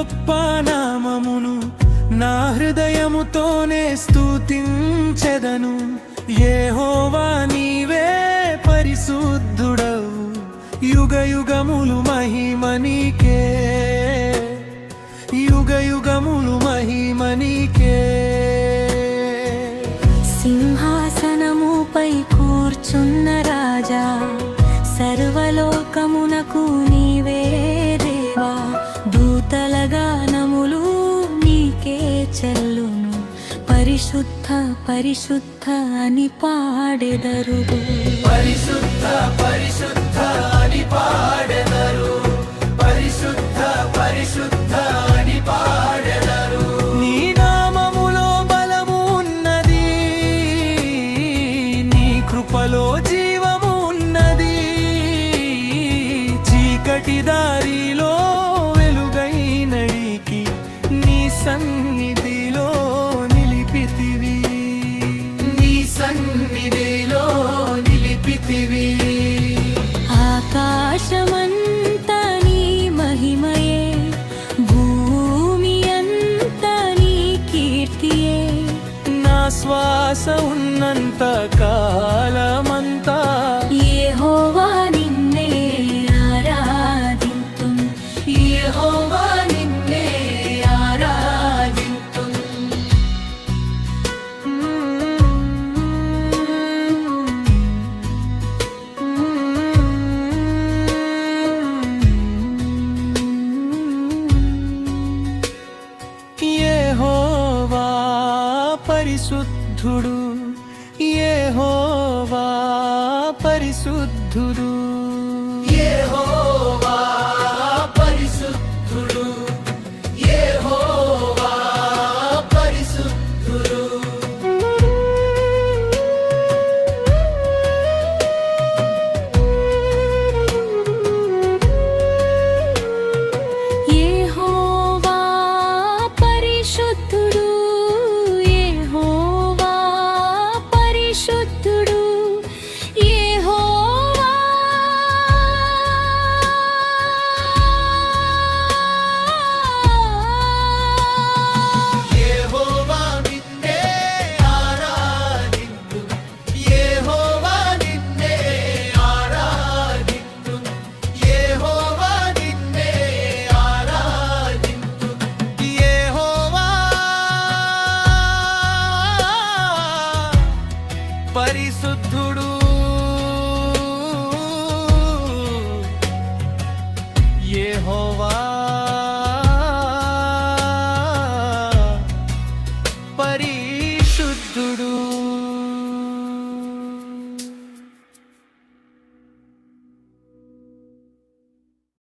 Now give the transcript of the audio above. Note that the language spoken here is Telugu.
గొప్ప నామమును నా హృదయముతోనే స్తుతించెదను. యెహోవా నీవే పరిశుద్ధుడవు, యుగ యుగములు మహిమ నీకే, యుగ యుగములు మహిమ నీకే. సింహాసనముపై కూర్చున్న రాజా, సర్వలోకమునకు నీవే దేవా. దూతల గానములు నీకే చెల్లును, పరిశుద్ధ పరిశుద్ధ అని పాడెదరు. పరిశుద్ధ పరిశుద్ధ అని పాడెదరు, పరిశుద్ధ పరిశుద్ధ అని పాడెదరు. నీ నామములో బలము ఉన్నది, నీ కృపలో జీవము ఉన్నది. చీకటి దారిలో వెలుగై నడికి నీ సన్నిధిలో నిలిపితివి, నీ సన్నిధిలో నిలిపితివి. ఆకాశమంతా నీ మహిమయే, భూమి అంతా నీ కీర్తియే. నా శ్వాస ఉన్నంత కాలమంతా యెహోవా నిన్నే ఆరాధింతును, యెహోవా నిన్నే ఆరాధింతును. యెహోవా పరిశుద్ధుడు, యెహోవా పరిశుద్ధుడు, యెహోవా పరిశుద్ధుడు, యెహోవా పరిశుద్ధుడు. యెహోవా పరిశుద్ధుడు, యెహోవా పరిశుద్ధుడు, యెహోవా. యెహోవా నిన్నే ఆరాధింతును, యెహోవా నిన్నే ఆరాధింతును, యెహోవా నిన్నే ఆరాధింతును. యెహోవా పరిశుద్ధుడు,